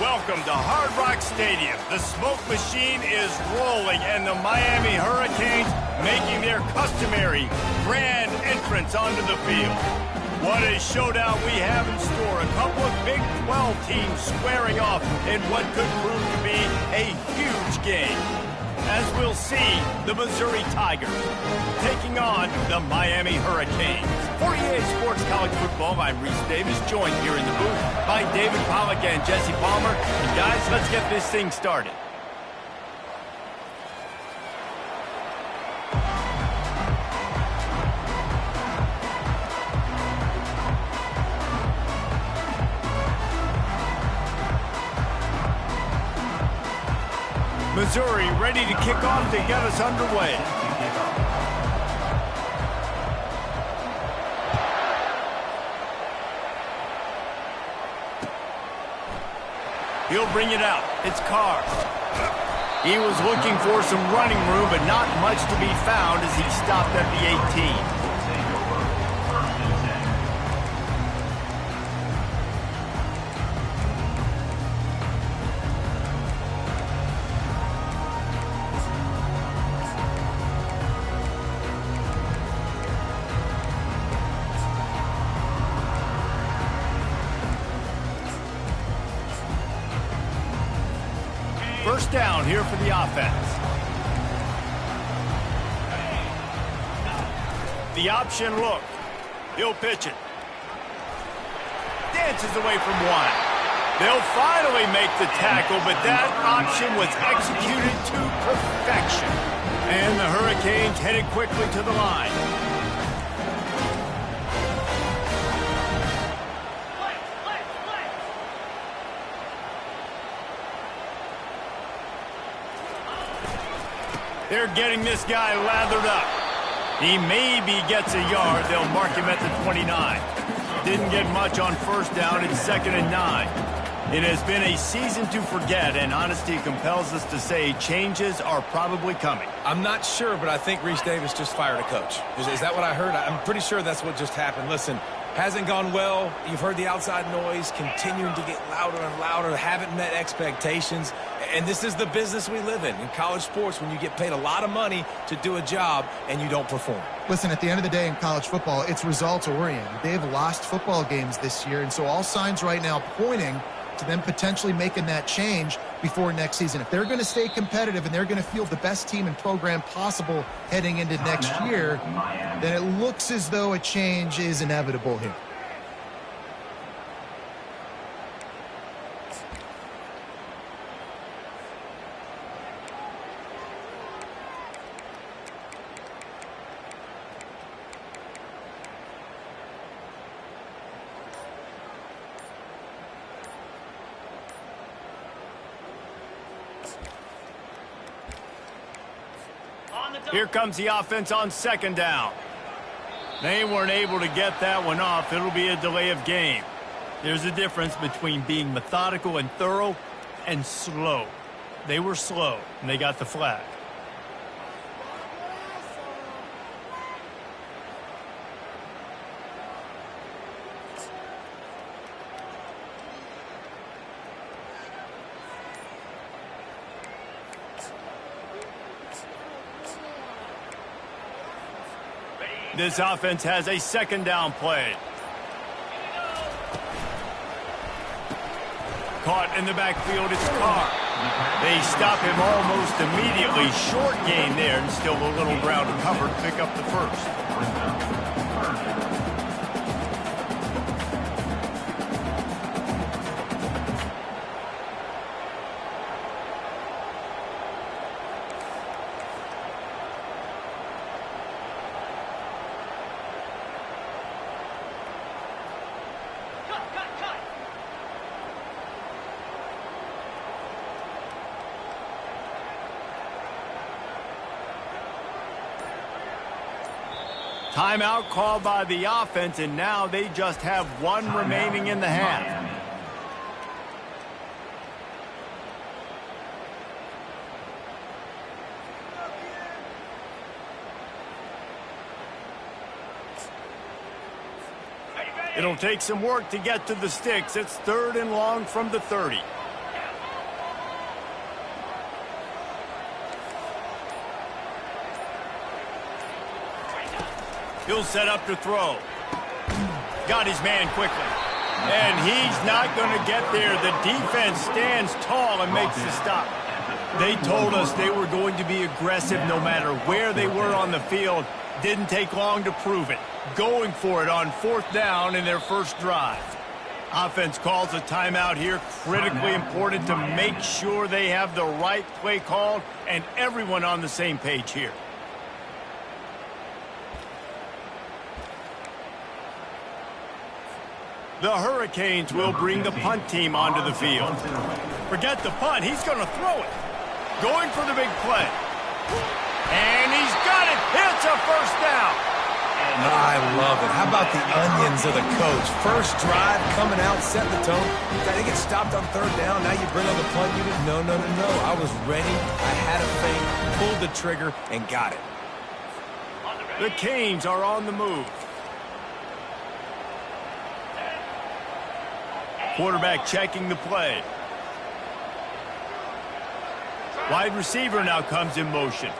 Welcome to Hard Rock Stadium. The smoke machine is rolling, and the Miami Hurricanes making their customary grand entrance onto the field. What a showdown we have in store. A couple of Big 12 teams squaring off in what could prove to be a huge game. As we'll see, the Missouri Tigers taking on the Miami Hurricanes. For EA Sports College Football, I'm Reese Davis, joined here in the booth by David Pollack and Jesse Palmer. And guys, let's get this thing started. Missouri ready to kick off to get us underway. He'll bring it out. It's Carr. He was looking for some running room, but not much to be found as he stopped at the 18. First down here for the offense. The option look. He'll pitch it. Dances away from one. They'll finally make the tackle, but that option was executed to perfection. And the Hurricanes headed quickly to the line. They're getting this guy lathered up. He maybe gets a yard. They'll mark him at the 29. Didn't get much on first down. It's 2nd and 9. It has been a season to forget, and honesty compels us to say changes are probably coming. I'm not sure, but I think Reese Davis just fired a coach. Is that what I heard? I'm pretty sure that's what just happened. Listen, hasn't gone well. You've heard the outside noise continuing to get louder and louder. Haven't met expectations. And this is the business we live in college sports, when you get paid a lot of money to do a job and you don't perform. Listen, at the end of the day in college football, it's results oriented. They've lost football games this year, and so all signs right now pointing to them potentially making that change before next season. If they're going to stay competitive and they're going to field the best team and program possible heading into next year, then it looks as though a change is inevitable here. Here comes the offense on 2nd down. They weren't able to get that one off. It'll be a delay of game. There's a difference between being methodical and thorough and slow. They were slow, and they got the flag. This offense has a 2nd down play. Caught in the backfield, it's Carr. They stop him almost immediately. Short gain there, and still a little ground to cover to pick up the first. Timeout called by the offense, and now they just have one remaining in the half. It'll take some work to get to the sticks. It's 3rd and long from the 30. He'll set up to throw. Got his man quickly. And he's not going to get there. The defense stands tall and makes the stop. They told us they were going to be aggressive no matter where they were on the field. Didn't take long to prove it. Going for it on 4th down in their first drive. Offense calls a timeout here. Critically important to make sure they have the right play called and everyone on the same page here. The Hurricanes will bring the punt team onto the field. Forget the punt. He's going to throw it. Going for the big play. And he's got it. It's a first down. I love it. How about the onions of the coach? First drive, coming out, setting the tone. They get stopped on 3rd down. Now you bring on the punt unit. No. I was ready. I had a fake, pulled the trigger, and got it. The Canes are on the move. Quarterback checking the play. Wide receiver now comes in motion.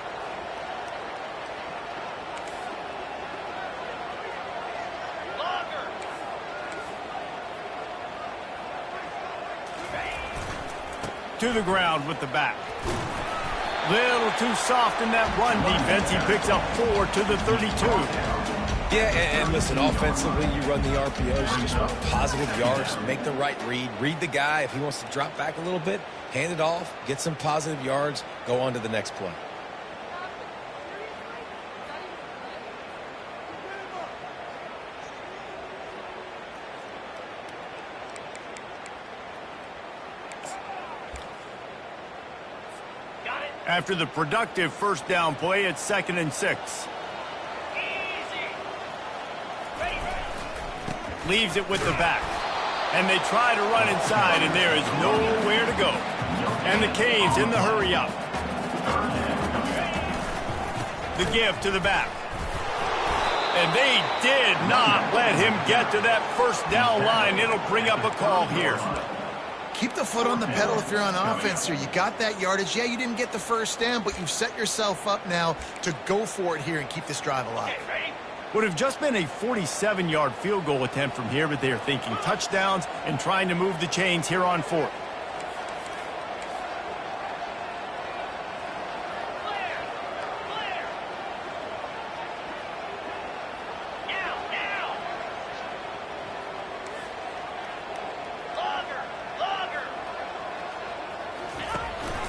To the ground with the back. Little too soft in that run defense. He picks up 4 to the 32. Yeah, and listen, offensively, you run the RPOs, you just want positive yards, make the right read the guy. If he wants to drop back a little bit, hand it off, get some positive yards, go on to the next play. After the productive first down play, it's 2nd and 6. Leaves it with the back. And they try to run inside, and there is nowhere to go. And the Canes in the hurry up. The give to the back. And they did not let him get to that first down line. It'll bring up a call here. Keep the foot on the pedal if you're on offense here. You got that yardage. Yeah, you didn't get the first down, but you've set yourself up now to go for it here and keep this drive alive. Would have just been a 47-yard field goal attempt from here, but they are thinking touchdowns and trying to move the chains here on 4th.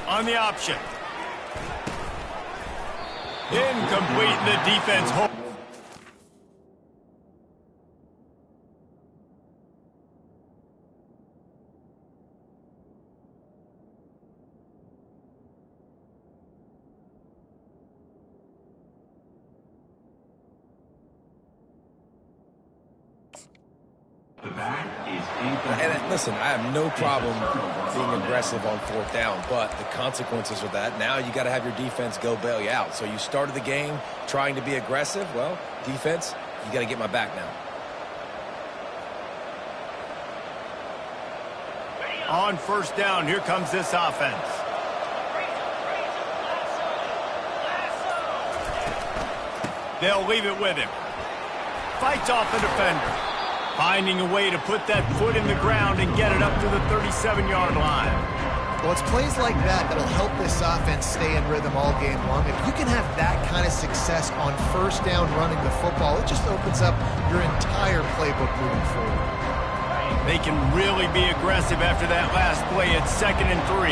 On the option. Incomplete. The defense holds. And listen, I have no problem being aggressive on 4th down, but the consequences of that, now you got to have your defense go bail you out. So you started the game trying to be aggressive. Well, defense, you got to get my back now. On first down, here comes this offense. They'll leave it with him. Fights off the defender. Finding a way to put that foot in the ground and get it up to the 37-yard line. Well, it's plays like that that'll help this offense stay in rhythm all game long. If you can have that kind of success on first down running the football, it just opens up your entire playbook moving forward. They can really be aggressive after that last play. It's 2nd and 3.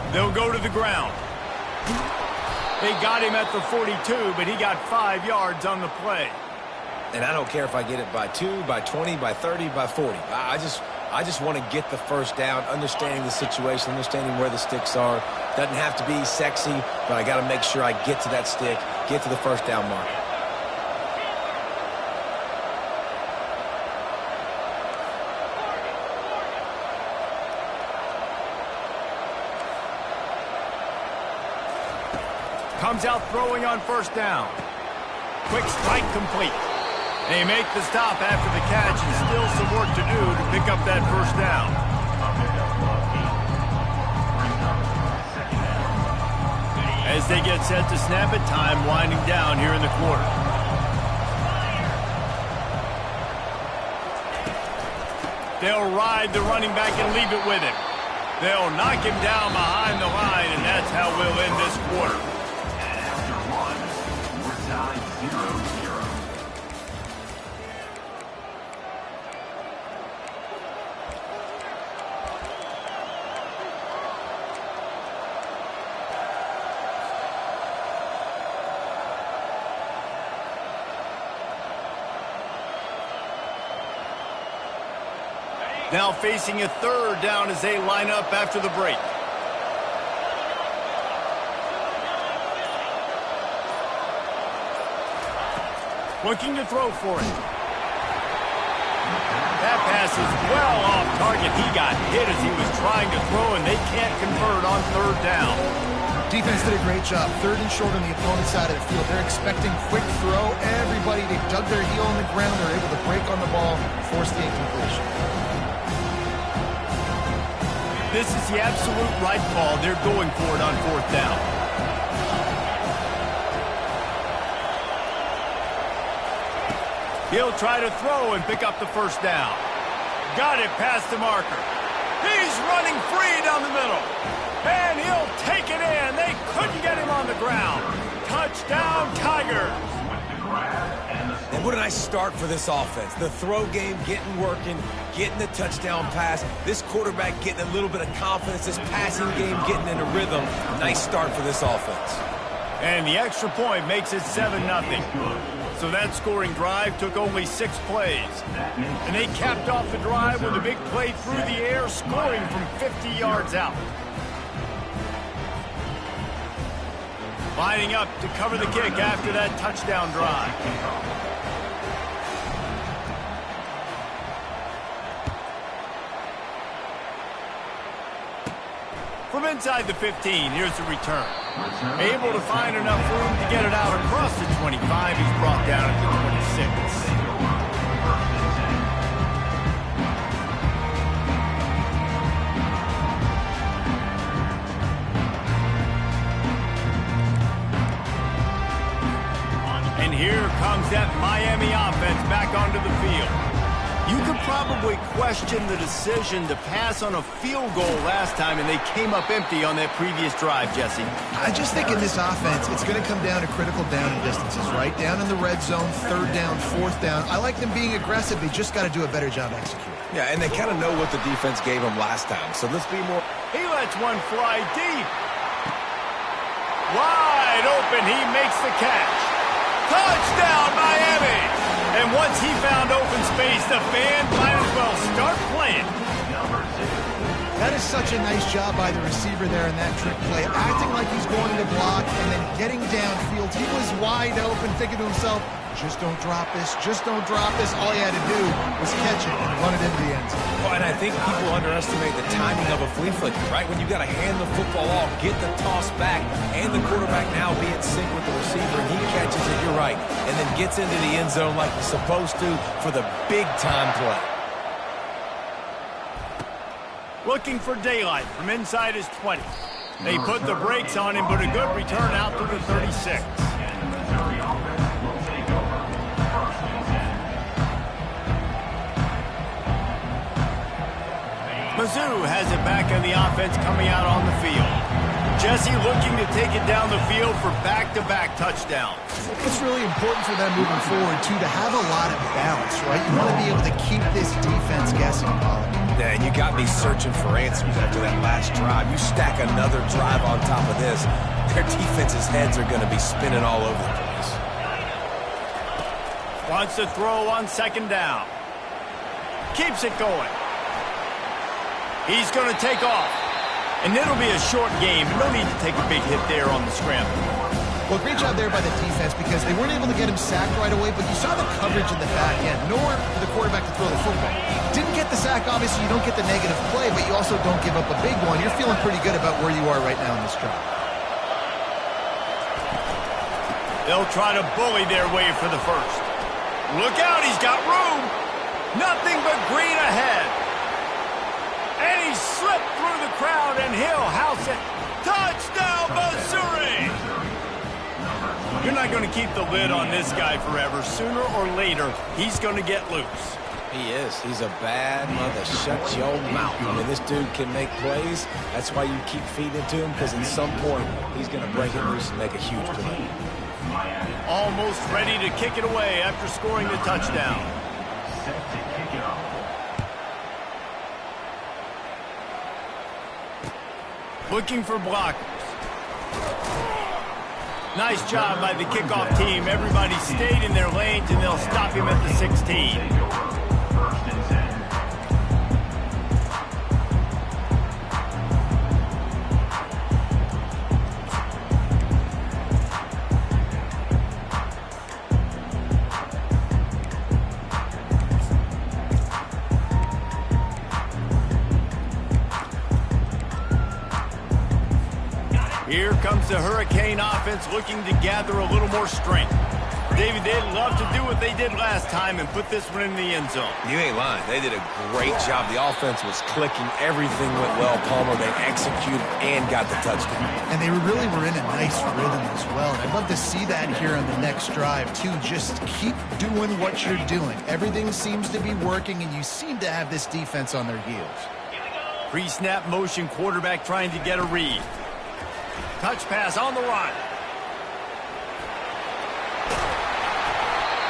They'll go to the ground. They got him at the 42, but he got 5 yards on the play. And I don't care if I get it by 2, by 20, by 30, by 40. I just I just want to get the first down, understanding the situation, understanding where the sticks are. Doesn't have to be sexy, but I got to make sure I get to that stick, get to the first down mark. Comes out throwing on first down. Quick strike complete. They make the stop after the catch, and still some work to do to pick up that first down. As they get set to snap it, time winding down here in the quarter. They'll ride the running back and leave it with him. They'll knock him down behind the line, and that's how we'll end this quarter. Now facing a third down as they line up after the break. Looking to throw for it. That pass is well off target. He got hit as he was trying to throw, and they can't convert on third down. Defense did a great job. Third and short on the opponent's side of the field. They're expecting quick throw. Everybody, they dug their heel on the ground. They're able to break on the ball, force the incompletion. This is the absolute right call. They're going for it on fourth down. He'll try to throw and pick up the first down. Got it past the marker. He's running free down the middle. And he'll take it in. They couldn't get him on the ground. Touchdown, Tigers. And what a nice start for this offense. The throw game getting working, getting the touchdown pass. This quarterback getting a little bit of confidence. This passing game getting in a rhythm. Nice start for this offense. And the extra point makes it 7-0. So that scoring drive took only 6 plays. And they capped off the drive with a big play through the air, scoring from 50 yards out. Lining up to cover the kick after that touchdown drive. From inside the 15, here's the return. Able to find enough room to get it out across the 25. He's brought down at the 26. And here comes that Miami offense back onto the field. You could probably question the decision to pass on a field goal last time, and they came up empty on that previous drive, Jesse. I just think in this offense, it's going to come down to critical down and distances, right? Down in the red zone, third down, fourth down. I like them being aggressive. They just got to do a better job executing. Yeah, and they kind of know what the defense gave them last time. So let's be more... He lets one fly deep. Wide open, he makes the catch. Touchdown, Miami! And once he found open space, the fans might as well start playing. That is such a nice job by the receiver there in that trick play, acting like he's going to block and then getting downfield. He was wide open, thinking to himself, just don't drop this, just don't drop this. All he had to do was catch it and run it into the end zone. Well, and I think people underestimate the timing of a flea flicker, right? When you got to hand the football off, get the toss back, and the quarterback now be in sync with the receiver, and he catches it, you're right, and then gets into the end zone like he's supposed to for the big-time play. Looking for daylight from inside his 20. They put the brakes on him, but a good return out to the 36. Mizzou has it back in the offense coming out on the field. Jesse looking to take it down the field for back-to-back touchdowns. It's really important for them moving forward, too, to have a lot of balance, right? You want to be able to keep this defense guessing, Pollard. Yeah, and you got me searching for answers after that last drive. You stack another drive on top of this, their defense's heads are going to be spinning all over the place. Wants to throw on second down. Keeps it going. He's going to take off. And it'll be a short game. No need to take a big hit there on the scramble. Well, great job there by the defense because they weren't able to get him sacked right away, but you saw the coverage in the back end. Nowhere for the quarterback to throw the football. Didn't get the sack, obviously. You don't get the negative play, but you also don't give up a big one. You're feeling pretty good about where you are right now in this drive. They'll try to bully their way for the first. Look out, he's got room. Nothing but green ahead. And he slipped through the crowd, and he'll house it. Touchdown, Missouri! You're not going to keep the lid on this guy forever. Sooner or later, he's going to get loose. He is. He's a bad mother. Shut your mouth. I mean, this dude can make plays. That's why you keep feeding it to him, because at some point, he's going to break it loose and make a huge play. Almost ready to kick it away after scoring the touchdown. Looking for blockers. Nice job by the kickoff team. Everybody stayed in their lanes, and they'll stop him at the 16. Here comes the Hurricane offense looking to gather a little more strength. David, they'd love to do what they did last time and put this one in the end zone. You ain't lying. They did a great job. The offense was clicking. Everything went well, Palmer. They executed and got the touchdown. And they really were in a nice rhythm as well. And I'd love to see that here on the next drive, too. Just keep doing what you're doing. Everything seems to be working, and you seem to have this defense on their heels. Pre-snap motion quarterback trying to get a read. Touch pass on the run.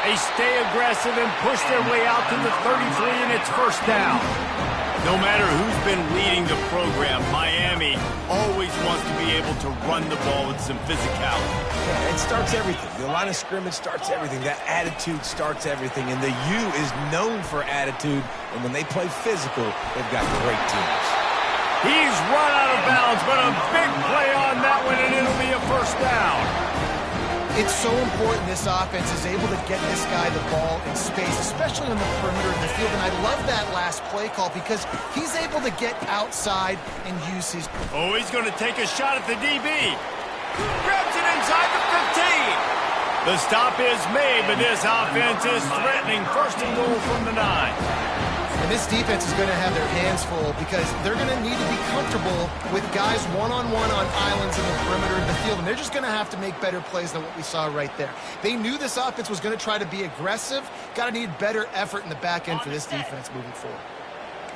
They stay aggressive and push their way out to the 33, and it's first down. No matter who's been leading the program, Miami always wants to be able to run the ball with some physicality. Yeah, it starts everything. The line of scrimmage starts everything. That attitude starts everything. And the U is known for attitude. And when they play physical, they've got great teams. He's run out of bounds, but a big play on that one, and it'll be a first down. It's so important this offense is able to get this guy the ball in space, especially on the perimeter of the field. And I love that last play call because he's able to get outside and use his... Oh, he's going to take a shot at the DB. Grabs it inside the 15. The stop is made, but this offense is threatening. First and goal from the 9. And this defense is going to have their hands full because they're going to need to be comfortable with guys one-on-one on islands in the perimeter of the field. And they're just going to have to make better plays than what we saw right there. They knew this offense was going to try to be aggressive. Got to need better effort in the back end for this defense moving forward.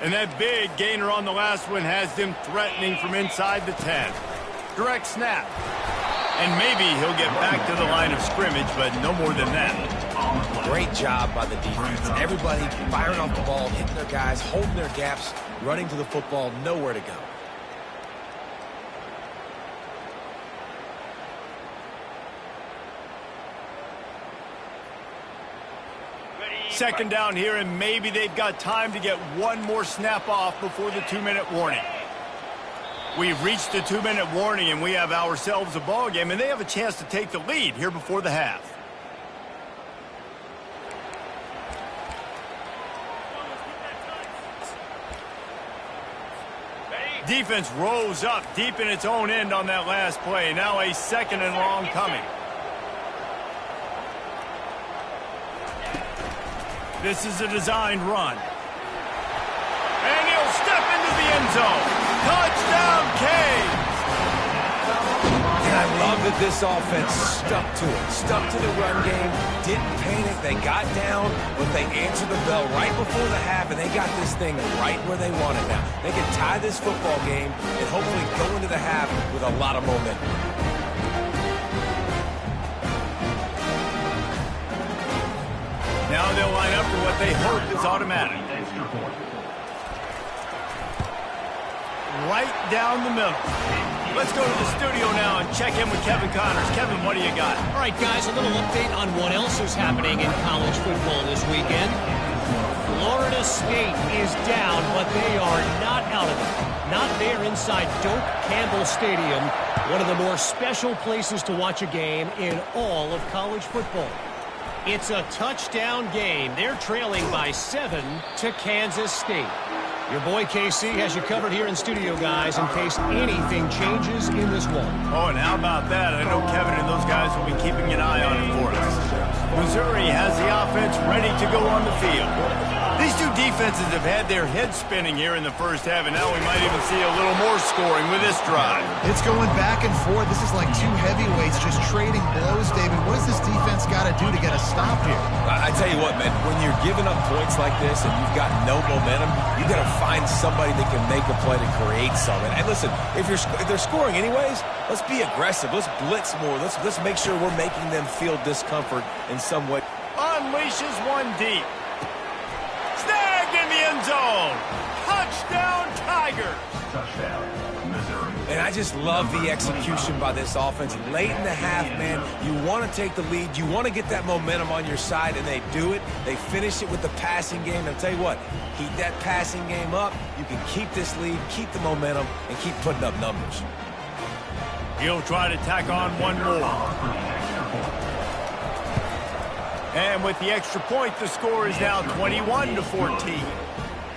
And that big gainer on the last one has them threatening from inside the 10. Direct snap. And maybe he'll get back to the line of scrimmage, but no more than that. Great job by the defense. Everybody firing off the ball, hitting their guys, holding their gaps, running to the football, nowhere to go. Second down here, and maybe they've got time to get one more snap off before the 2-minute warning. We've reached the 2-minute warning, and we have ourselves a ball game, and they have a chance to take the lead here before the half. Defense rose up deep in its own end on that last play. Now a second and long coming. This is a designed run. And he'll step into the end zone. Touchdown, Canes! And I love that this offense stuck to it. Stuck to the run game, didn't panic. They got down, but they answered the bell right before the half, and they got this thing right where they want it now. They can tie this football game and hopefully go into the half with a lot of momentum. Now they'll line up for what they hope is automatic. Right down the middle. Let's go to the studio now and check in with Kevin Connors. Kevin, what do you got? All right, guys, a little update on what else is happening in college football this weekend. Florida State is down, but they are not out of it. Not there inside Doak Campbell Stadium, one of the more special places to watch a game in all of college football. It's a touchdown game. They're trailing by 7 to Kansas State. Your boy KC has you covered here in studio, guys, in case anything changes in this one. Oh, and how about that? I know Kevin and those guys will be keeping an eye on it for us. Missouri has the offense ready to go on the field. These two defenses have had their heads spinning here in the first half, and now we might even see a little more scoring with this drive. It's going back and forth. This is like two heavyweights just trading blows, David. What does this defense got to do to get a stop here? I tell you what, man, when you're giving up points like this and you've got no momentum, you got to find somebody that can make a play to create something. And listen, if they're scoring anyways, let's be aggressive. Let's blitz more. Let's make sure we're making them feel discomfort in some way. Unleashes one deep. Snagged in the end zone. Touchdown, Tigers. Touchdown, Missouri. And I just love the execution by this offense. Late in the half, man, you want to take the lead. You want to get that momentum on your side, and they do it. They finish it with the passing game. I'll tell you what, keep that passing game up. You can keep this lead, keep the momentum, and keep putting up numbers. He'll try to tack on one more. And with the extra point, the score is now 21-14.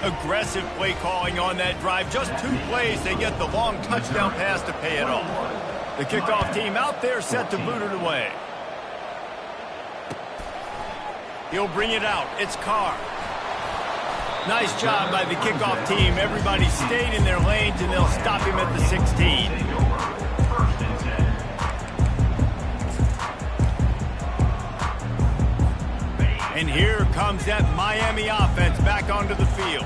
Aggressive play calling on that drive. Just 2 plays, they get the long touchdown pass to pay it off. The kickoff team out there set to boot it away. He'll bring it out. It's Carr. Nice job by the kickoff team. Everybody stayed in their lanes, and they'll stop him at the 16. And here comes that Miami offense back onto the field.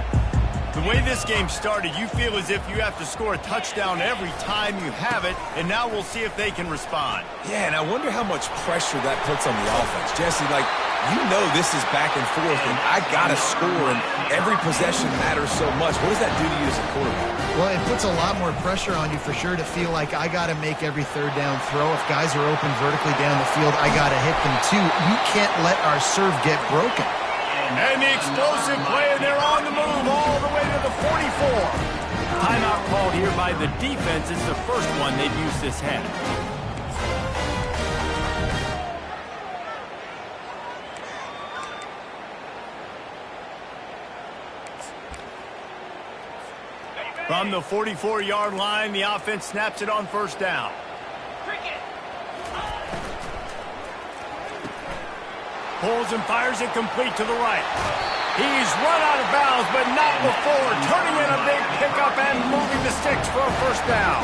The way this game started, you feel as if you have to score a touchdown every time you have it, and now we'll see if they can respond. Yeah, and I wonder how much pressure that puts on the offense. Jesse, like, you know this is back and forth, and I got to score, and every possession matters so much. What does that do to you as a quarterback? Well, it puts a lot more pressure on you for sure to feel like I got to make every third down throw. If guys are open vertically down the field, I got to hit them too. You can't let our serve get broken. And the explosive play, and they're on the move all the way to the 44. Timeout called here by the defense. It's the first one they've used this half. From the 44-yard line, the offense snaps it on first down. Pulls and fires it complete to the right. He's run out of bounds, but not before. Turning in a big pickup and moving the sticks for a first down.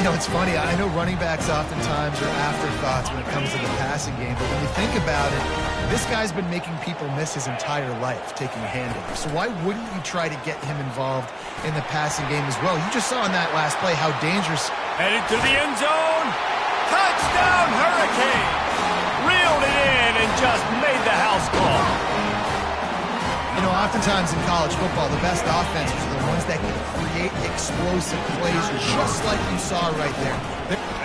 You know, it's funny. I know running backs oftentimes are afterthoughts when it comes to the passing game, but when you think about it, this guy's been making people miss his entire life taking handoffs. So why wouldn't you try to get him involved in the passing game as well? You just saw in that last play how dangerous. Headed to the end zone. Touchdown, Hurricane. Reeled it in and just made the house call. You know, oftentimes in college football, the best offenses are the ones that can create explosive plays just like you saw right there.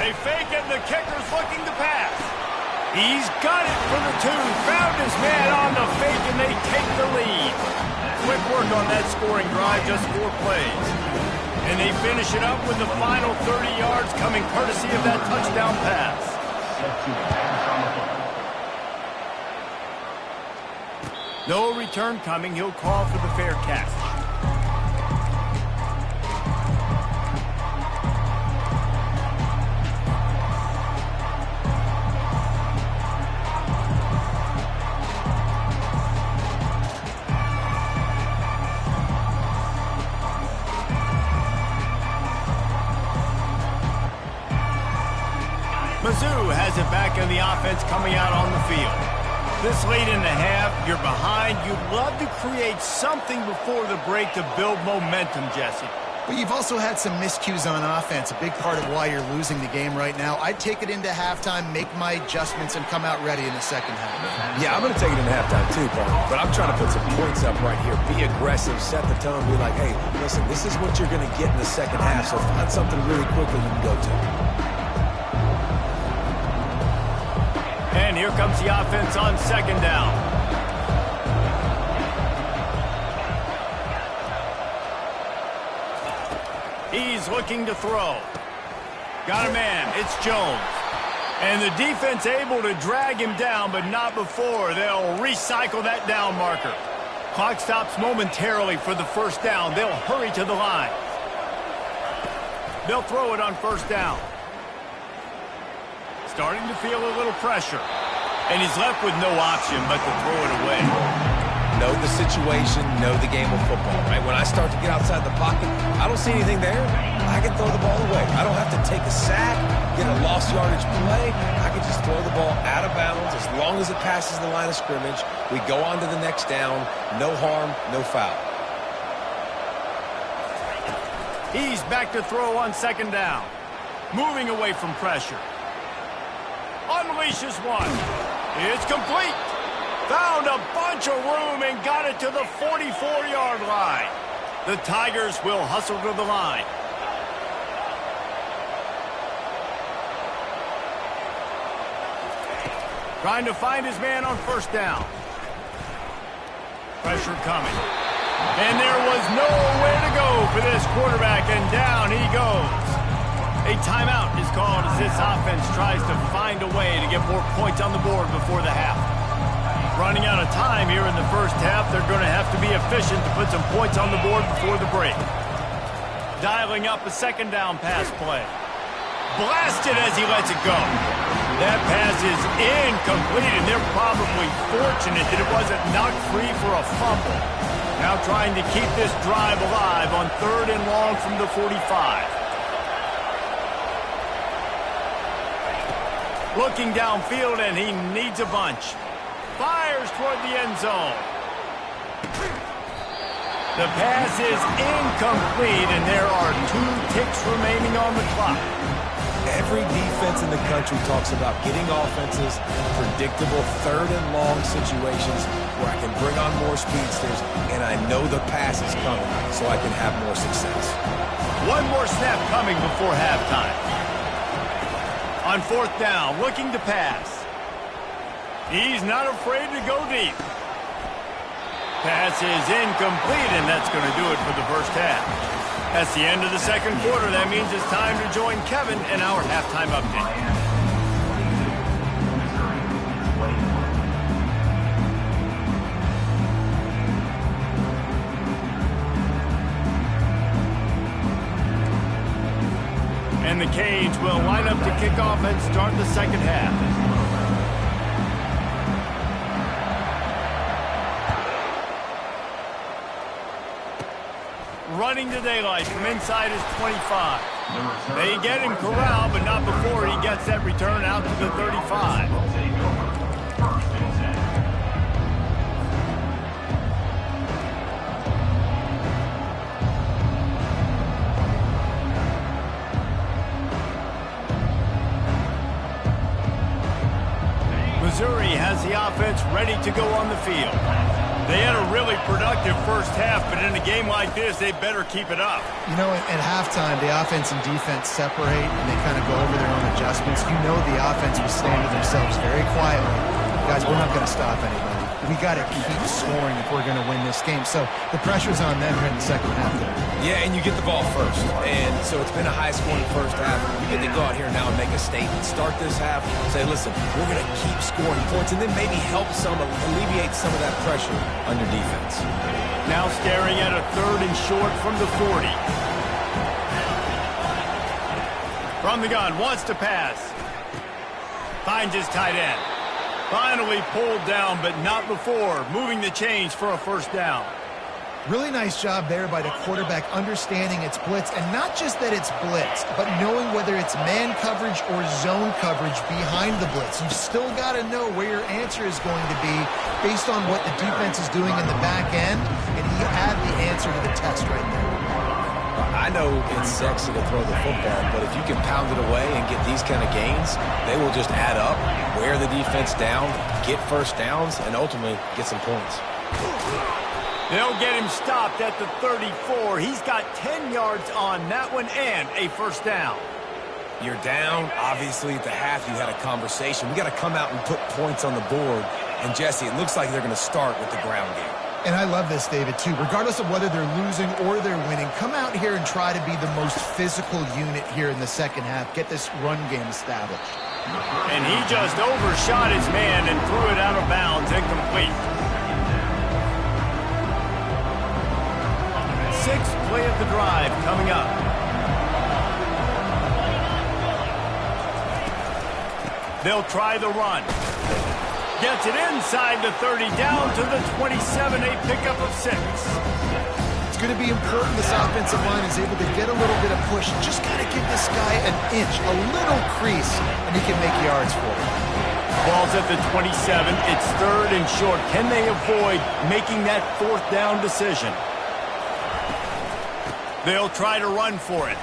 They fake it, and the kicker's looking to pass. He's got it for the 2. Found his man on the fake, and they take the lead. Quick work on that scoring drive, just 4 plays. And they finish it up with the final 30 yards coming courtesy of that touchdown pass. No return coming. He'll call for the fair catch. Mizzou has it back in the offense coming out on the field. This late in the half, you're behind. You'd love to create something before the break to build momentum, Jesse. But you've also had some miscues on offense, a big part of why you're losing the game right now. I'd take it into halftime, make my adjustments, and come out ready in the second half. Yeah, I'm going to take it into halftime too, Paul. But I'm trying to put some points up right here. Be aggressive, set the tone, be like, hey, listen, this is what you're going to get in the second half, so find something really quickly you can go to. And here comes the offense on second down. He's looking to throw. Got a man. It's Jones. And the defense able to drag him down, but not before. They'll recycle that down marker. Clock stops momentarily for the first down. They'll hurry to the line. They'll throw it on first down. Starting to feel a little pressure. And he's left with no option but to throw it away. Know the situation, know the game of football, right? When I start to get outside the pocket, I don't see anything there. I can throw the ball away. I don't have to take a sack, get a lost yardage play. I can just throw the ball out of bounds as long as it passes the line of scrimmage. We go on to the next down. No harm, no foul. He's back to throw on second down. Moving away from pressure. Unleashes one. It's complete. Found a bunch of room and got it to the 44-yard line. The Tigers will hustle to the line. Trying to find his man on first down. Pressure coming. And there was nowhere to go for this quarterback, and down he goes. A timeout is called as this offense tries to find a way to get more points on the board before the half. Running out of time here in the first half, they're going to have to be efficient to put some points on the board before the break. Dialing up a second down pass play. Blasted as he lets it go. That pass is incomplete, and they're probably fortunate that it wasn't knocked free for a fumble. Now trying to keep this drive alive on third and long from the 45. Looking downfield, and he needs a bunch. Fires toward the end zone. The pass is incomplete, and there are 2 ticks remaining on the clock. Every defense in the country talks about getting offenses predictable third and long situations where I can bring on more speedsters, and I know the pass is coming, so I can have more success. One more snap coming before halftime. On fourth down, looking to pass. He's not afraid to go deep. Pass is incomplete, and that's going to do it for the first half. That's the end of the second quarter. That means it's time to join Kevin in our halftime update. And the Canes will line up to kick off and start the second half. Running to daylight from inside his 25. They get him corralled, but not before he gets that return out to the 35. Missouri has the offense ready to go on the field. They had a really productive first half, but in a game like this, they better keep it up. You know, at halftime, the offense and defense separate, and they kind of go over their own adjustments. You know the offense was saying to themselves very quietly, guys, we're not going to stop anybody. We got to keep scoring if we're going to win this game. So the pressure's on them here in the second half there. Yeah, and you get the ball first. And so it's been a high-scoring first half. You get to go out here now and make a statement. Start this half, say, listen, we're going to keep scoring points, and then maybe help alleviate some of that pressure on your defense. Now staring at a third and short from the 40. From the gun, wants to pass. Finds his tight end. Finally pulled down, but not before moving the chains for a first down. Really nice job there by the quarterback understanding it's blitz, and not just that it's blitz, but knowing whether it's man coverage or zone coverage behind the blitz. You've still got to know where your answer is going to be based on what the defense is doing in the back end, and he had the answer to the test right there. I know it's sexy to throw the football, but if you can pound it away and get these kind of gains, they will just add up, wear the defense down, get first downs, and ultimately get some points. They'll get him stopped at the 34. He's got 10 yards on that one and a first down. You're down. Obviously, at the half, you had a conversation. We got to come out and put points on the board. And, Jesse, it looks like they're going to start with the ground game. And I love this, David, too. Regardless of whether they're losing or they're winning, come out here and try to be the most physical unit here in the second half. Get this run game established. And he just overshot his man and threw it out of bounds, incomplete. Sixth play of the drive coming up. They'll try the run. Gets it inside the 30, down to the 27, a pickup of 6. It's going to be important this offensive line is able to get a little bit of push. Just got to give this guy an inch, a little crease, and he can make yards for it. Ball's at the 27. It's 3rd and short. Can they avoid making that 4th down decision? They'll try to run for it.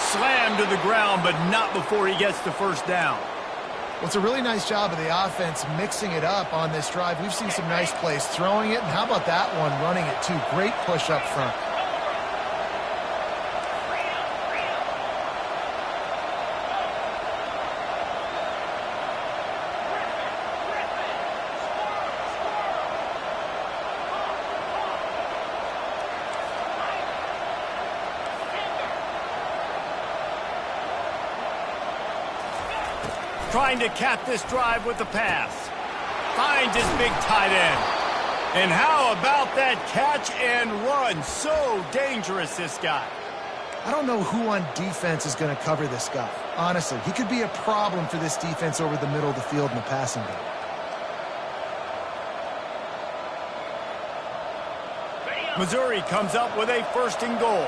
Slammed to the ground, but not before he gets the 1st down. Well, it's a really nice job of the offense mixing it up on this drive. We've seen some nice plays throwing it, and how about that one running it too? Great push up front. Trying to cap this drive with the pass. Finds his big tight end. And how about that catch and run? So dangerous, this guy. I don't know who on defense is going to cover this guy. Honestly, he could be a problem for this defense over the middle of the field in the passing game. Missouri comes up with a 1st and goal.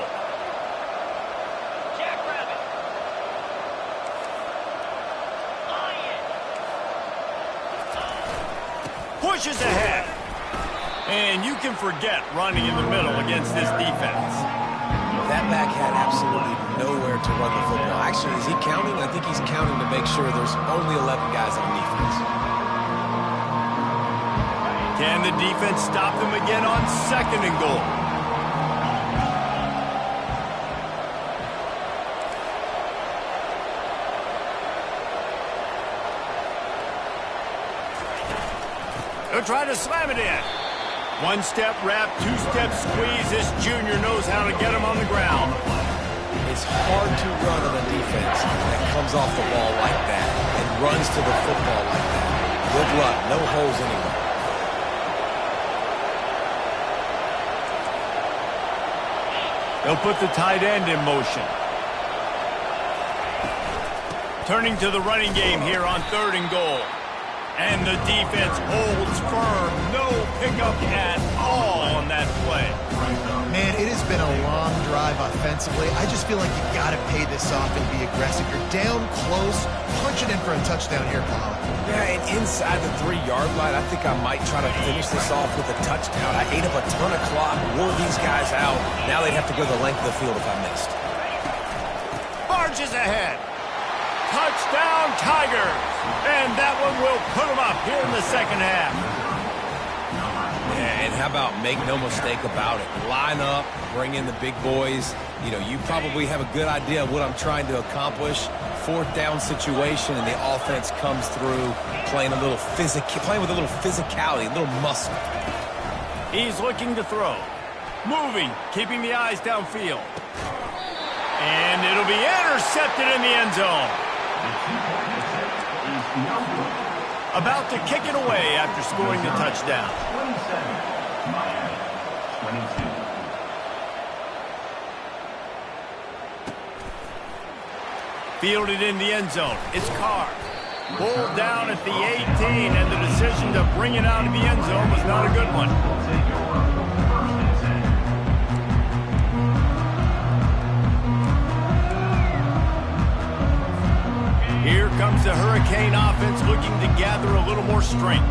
Pushes ahead. And you can forget running in the middle against this defense. That back had absolutely nowhere to run the football. Actually, is he counting? I think he's counting to make sure there's only 11 guys on defense. Can the defense stop them again on 2nd and goal? They'll try to slam it in. 1-step wrap, 2-step squeeze. This junior knows how to get him on the ground. It's hard to run on a defense that comes off the ball like that and runs to the football like that. Good luck. No holes anywhere. They'll put the tight end in motion. Turning to the running game here on 3rd and goal. And the defense holds firm. No pickup at all on that play. Man, it has been a long drive offensively. I just feel like you got to pay this off and be aggressive. You're down close. Punch it in for a touchdown here, Paul. Yeah, and inside the 3-yard line, I think I might try to finish this off with a touchdown. I ate up a ton of clock, wore these guys out. Now they'd have to go the length of the field if I missed. Barges ahead. Touchdown, Tigers. And that one will put them up here in the 2nd half. Yeah, and how about make no mistake about it? Line up, bring in the big boys. You know, you probably have a good idea of what I'm trying to accomplish. 4th down situation, and the offense comes through playing with a little physicality, a little muscle. He's looking to throw. Moving, keeping the eyes downfield. And it'll be intercepted in the end zone. About to kick it away after scoring the touchdown. 27, Miami, 22. Fielded in the end zone. It's Carr. Pulled down at the 18, and the decision to bring it out of the end zone was not a good one. Here comes the Hurricane offense looking to gather a little more strength.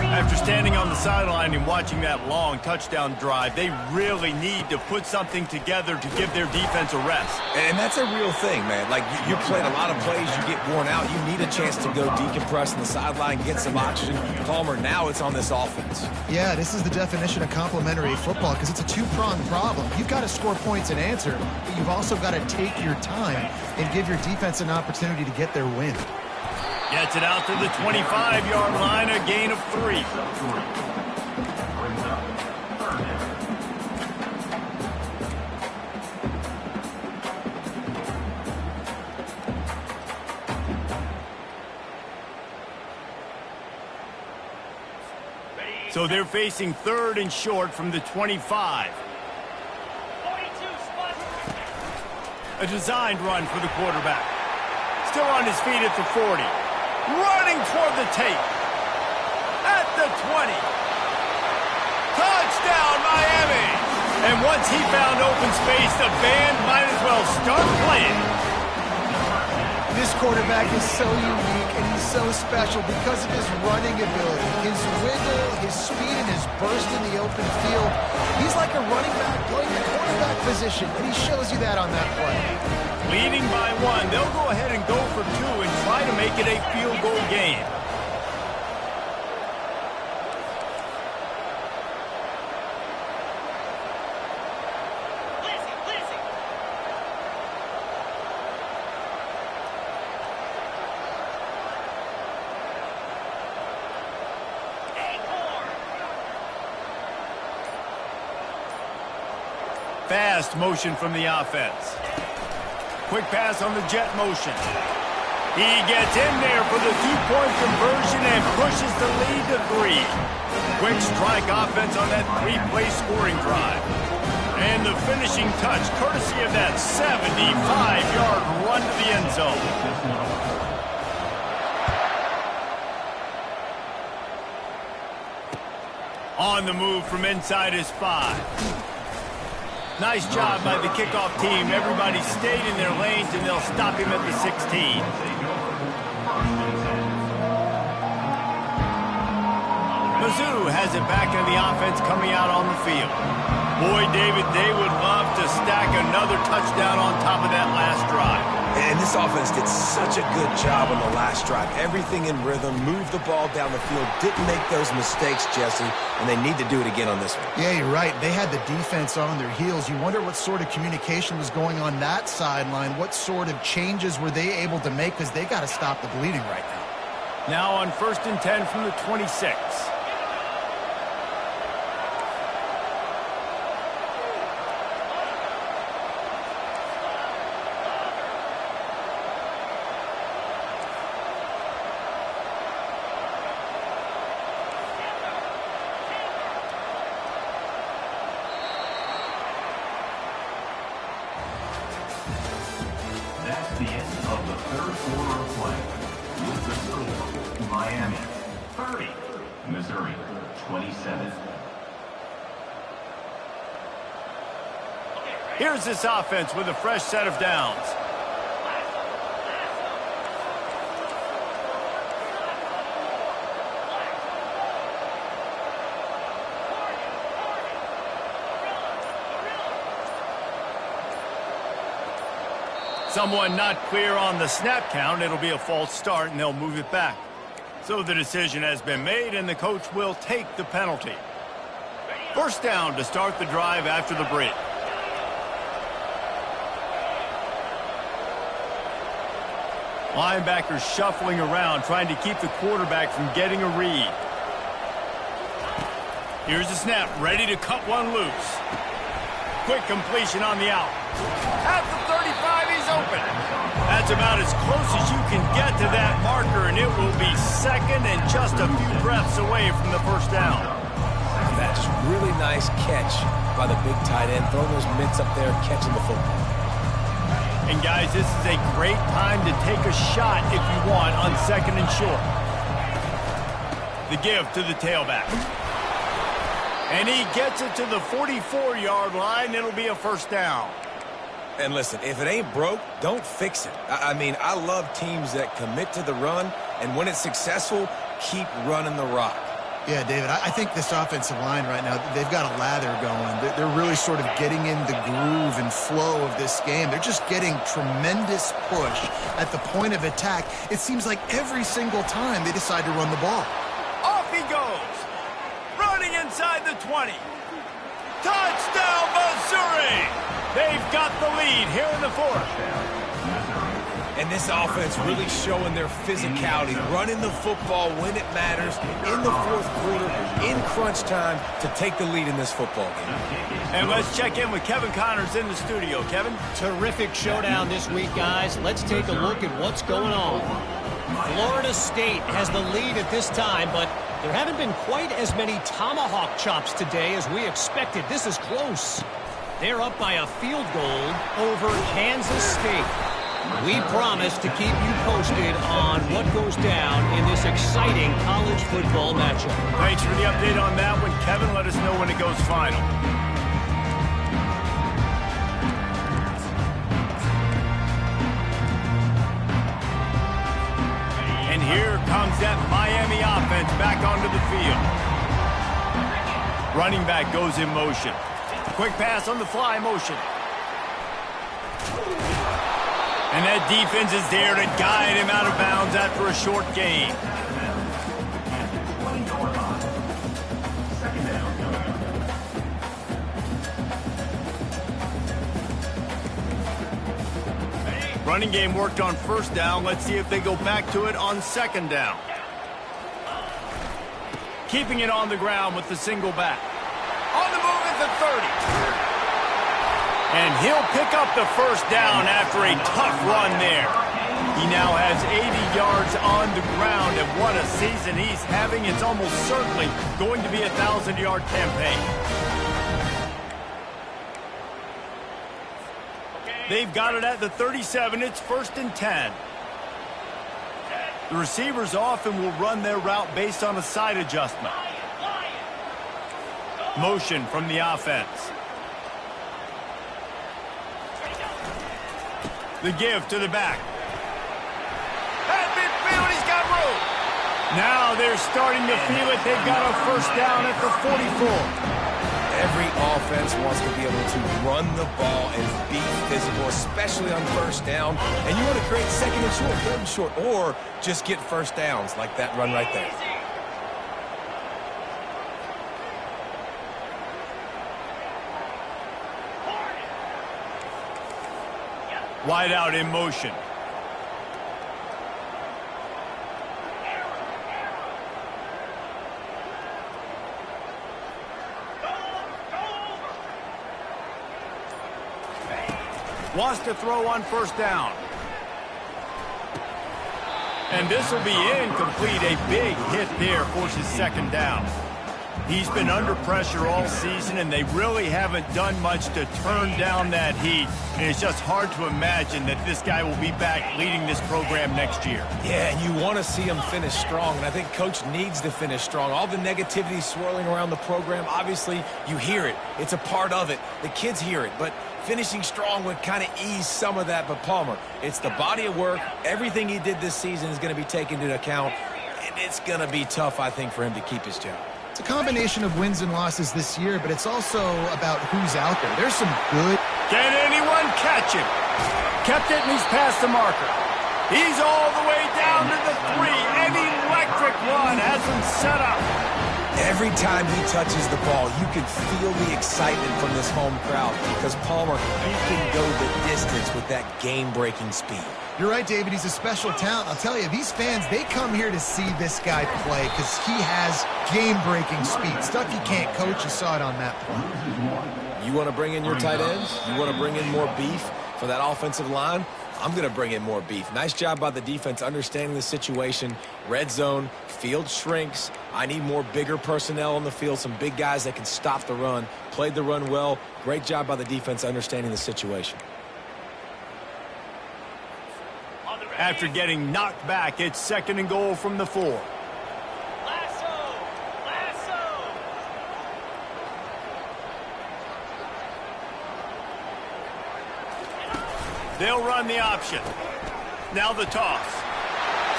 After standing on the sideline and watching that long touchdown drive, they really need to put something together to give their defense a rest. And that's a real thing, man. Like, you played a lot of plays, you get worn out, you need a chance to go decompress on the sideline, get some oxygen, calmer. Now it's on this offense. Yeah, this is the definition of complementary football because it's a two-pronged problem. You've got to score points and answer, but you've also got to take your time and give your defense an opportunity to get their win. Gets it out to the 25-yard line, a gain of 3. So they're facing 3rd and short from the 25. A designed run for the quarterback. Still on his feet at the 40. Running toward the tape. At the 20. Touchdown, Miami! And once he found open space, the band might as well start playing. This quarterback is so unique and he's so special because of his running ability, his wiggle, his speed, and his burst in the open field. He's like a running back playing the quarterback position, and he shows you that on that play. Leading by 1, they'll go ahead and go for 2 and try to make it a field goal game. Fast motion from the offense. Quick pass on the jet motion. He gets in there for the 2-point conversion and pushes the lead to 3. Quick strike offense on that 3-play scoring drive. And the finishing touch, courtesy of that 75-yard run to the end zone. On the move from inside his 5. Nice job by the kickoff team. Everybody stayed in their lanes, and they'll stop him at the 16. Mizzou has it back in the offense coming out on the field. Boy, David, they would love to stack another touchdown on top of that last drive. And this offense did such a good job on the last drive. Everything in rhythm, moved the ball down the field, didn't make those mistakes, Jesse, and they need to do it again on this one. Yeah, you're right. They had the defense on their heels. You wonder what sort of communication was going on that sideline. What sort of changes were they able to make, because they got to stop the bleeding right now. Now on 1st and 10 from the 26. That's the end of the 3rd quarter of play. With the score, Miami 30, Missouri 27. Here's this offense with a fresh set of downs. Someone not clear on the snap count. It'll be a false start, and they'll move it back. So the decision has been made, and the coach will take the penalty. 1st down to start the drive after the break. Linebackers shuffling around, trying to keep the quarterback from getting a read. Here's the snap, ready to cut one loose. Quick completion on the out. At the 35, he's open. That's about as close as you can get to that marker, and it will be 2nd and just a few breaths away from the 1st down. That's really nice catch by the big tight end, throwing those mitts up there, catching the football. And guys, this is a great time to take a shot if you want on 2nd and short. The give to the tailback. And he gets it to the 44-yard line. It'll be a 1st down. And listen, if it ain't broke, don't fix it. I mean, I love teams that commit to the run, and when it's successful, keep running the rock. Yeah, David, I think this offensive line right now, they've got a lather going. They're really sort of getting in the groove and flow of this game. They're just getting tremendous push at the point of attack. It seems like every single time they decide to run the ball. Off he goes. Running inside the 20. Touchdown, Missouri! They've got the lead here in the 4th. And this offense really showing their physicality, running the football when it matters, in the 4th quarter, in crunch time, to take the lead in this football game. And let's check in with Kevin Connors in the studio. Kevin? Terrific showdown this week, guys. Let's take a look at what's going on. Florida State has the lead at this time, but there haven't been quite as many tomahawk chops today as we expected. This is close. They're up by a field goal over Kansas State. We promise to keep you posted on what goes down in this exciting college football matchup. Thanks for the update on that one, Kevin. Let us know when it goes final. And here comes that Miami offense back onto the field. Running back goes in motion. Quick pass on the fly motion. And that defense is there to guide him out of bounds after a short gain. Running game worked on first down. Let's see if they go back to it on second down. Keeping it on the ground with the single back. On the move at the 30. And he'll pick up the first down after a tough run there. He now has 80 yards on the ground, and what a season he's having. It's almost certainly going to be a 1,000-yard campaign. They've got it at the 37. It's 1st and 10. The receivers often will run their route based on a side adjustment. Motion from the offense. The give to the back. At midfield, he's got room. Now they're starting to feel it. They've got a first down at the 44. Every offense wants to be able to run the ball and be physical, especially on first down. And you want to create second and short, third and short, or just get first downs like that run right there. Wide out in motion. Wants to throw on first down. And this will be incomplete. A big hit there forces second down. He's been under pressure all season, and they really haven't done much to turn down that heat. And it's just hard to imagine that this guy will be back leading this program next year. Yeah, and you want to see him finish strong, and I think Coach needs to finish strong. All the negativity swirling around the program, obviously, you hear it. It's a part of it. The kids hear it, but finishing strong would kind of ease some of that. But Palmer, it's the body of work. Everything he did this season is going to be taken into account, and it's going to be tough, I think, for him to keep his job. It's a combination of wins and losses this year, but it's also about who's out there. There's some good. Can anyone catch him? Kept it, and he's past the marker. He's all the way down to the 3. An electric run has him set up. Every time he touches the ball, you can feel the excitement from this home crowd because, Palmer, he can go the distance with that game-breaking speed. You're right, David. He's a special talent. I'll tell you, these fans, they come here to see this guy play because he has game-breaking speed. Stuff you can't coach. You saw it on that play. You want to bring in your tight ends? You want to bring in more beef for that offensive line? I'm going to bring in more beef. Nice job by the defense understanding the situation. Red zone, field shrinks. I need more bigger personnel on the field, some big guys that can stop the run. Played the run well. Great job by the defense understanding the situation. After getting knocked back, it's 2nd and goal from the 4. They'll run the option. Now the toss.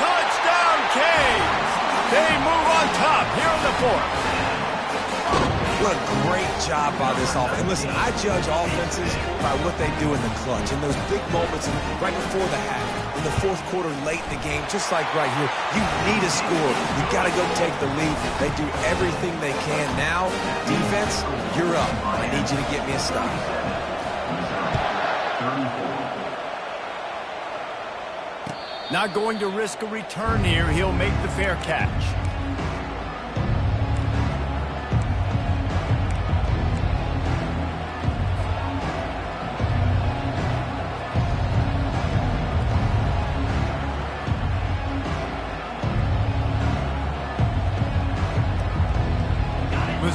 Touchdown, Canes! They move on top here in the 4th. What a great job by this offense. And listen, I judge offenses by what they do in the clutch. In those big moments right before the half, in the 4th quarter, late in the game, just like right here, you need a score. You got to go take the lead. They do everything they can. Now, defense, you're up. I need you to get me a stop. Not going to risk a return here. He'll make the fair catch.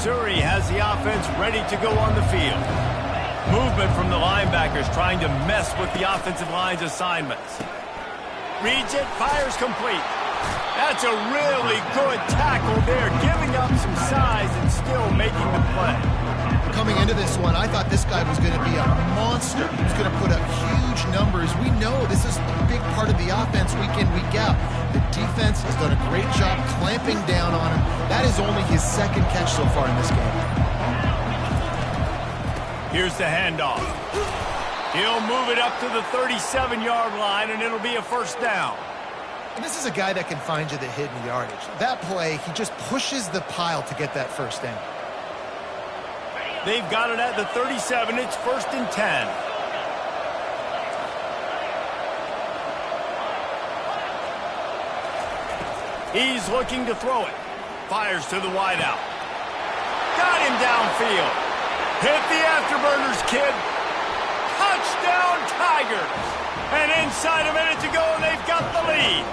Missouri has the offense ready to go on the field. Movement from the linebackers trying to mess with the offensive line's assignments. Reads it, fires complete. That's a really good tackle there, giving up some size and still making the play. Coming into this one, I thought this guy was going to be a monster. He was going to put up huge numbers. We know this is a big part of the offense week in, week out. The defense has done a great job clamping down on him. That is only his second catch so far in this game. Here's the handoff. He'll move it up to the 37-yard line, and it'll be a first down. And this is a guy that can find you the hidden yardage. That play, he just pushes the pile to get that first down. They've got it at the 37. It's 1st and 10. He's looking to throw it. Fires to the wideout. Got him downfield. Hit the afterburners, kid. Touchdown, Tigers. And inside a minute to go, and they've got the lead.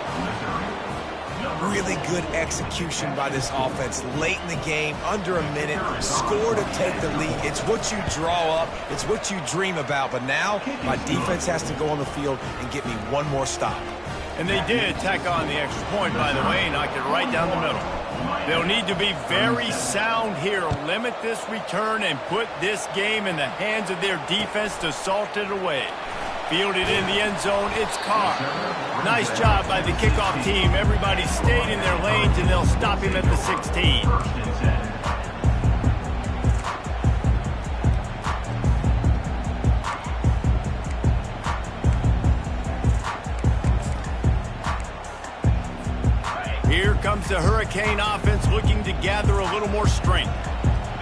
Really good execution by this offense late in the game, under a minute, score to take the lead. It's what you draw up, it's what you dream about, but now my defense has to go on the field and get me one more stop. And they did tack on the extra point, by the way, knocked it right down the middle. They'll need to be very sound here, limit this return, and put this game in the hands of their defense to salt it away. Fielded in the end zone, it's Carr. Nice job by the kickoff team. Everybody stayed in their lanes, and they'll stop him at the 16. Here comes the Hurricane offense looking to gather a little more strength.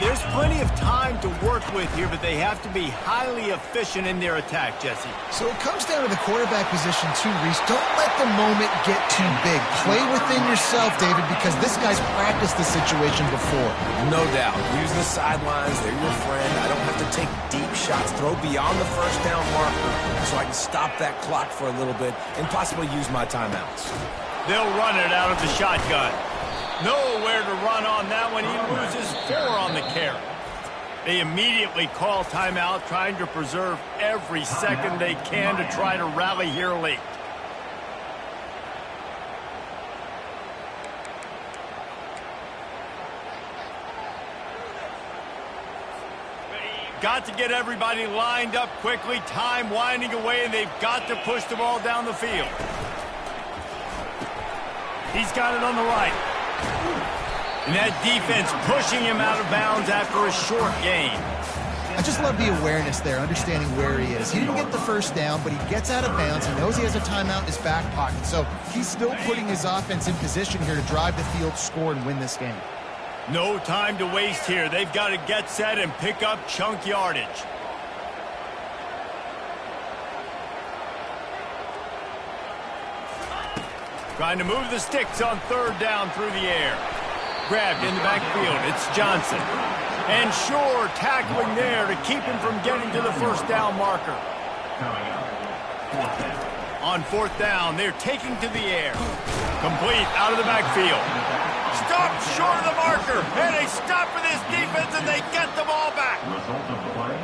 There's plenty of time to work with here, but they have to be highly efficient in their attack, Jesse. So it comes down to the quarterback position too, Reese. Don't let the moment get too big. Play within yourself, David, because this guy's practiced the situation before. No doubt. Use the sidelines. They're your friend. I don't have to take deep shots. Throw beyond the first down marker so I can stop that clock for a little bit and possibly use my timeouts. They'll run it out of the shotgun. Nowhere to run on that one. He loses 4 on the carry. They immediately call timeout, trying to preserve every second they can to try to rally here late. Got to get everybody lined up quickly. Time winding away, and they've got to push the ball down the field. He's got it on the right. And that defense pushing him out of bounds after a short gain. I just love the awareness there, understanding where he is. He didn't get the first down, but he gets out of bounds. He knows he has a timeout in his back pocket. So he's still putting his offense in position here to drive the field, score, and win this game. No time to waste here. They've got to get set and pick up chunk yardage. Trying to move the sticks on 3rd down through the air. Grabbed in the backfield. It's Johnson. And Shore tackling there to keep him from getting to the first down marker. On 4th down, they're taking to the air. Complete out of the backfield. Stop short of the marker. And they stop for this defense, and they get the ball back.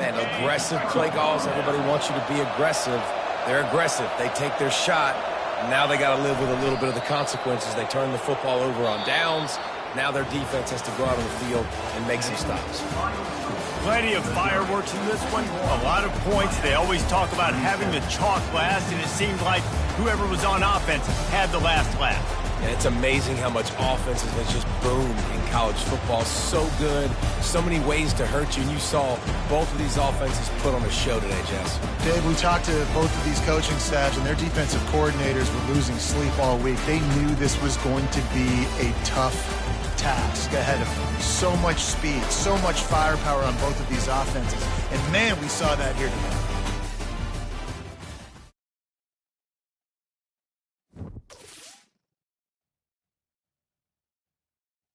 Man, aggressive play calls. Everybody wants you to be aggressive. They're aggressive. They take their shot. Now they got to live with a little bit of the consequences. They turn the football over on downs. Now their defense has to go out on the field and make some stops. Plenty of fireworks in this one. A lot of points. They always talk about having the chalk last, and it seemed like whoever was on offense had the last laugh. And it's amazing how much offense has just boomed in college football. So good. So many ways to hurt you. And you saw both of these offenses put on a show today, Jess. Dave, we talked to both of these coaching staffs, and their defensive coordinators were losing sleep all week. They knew this was going to be a tough task ahead of them. So much speed, so much firepower on both of these offenses. And, man, we saw that here today.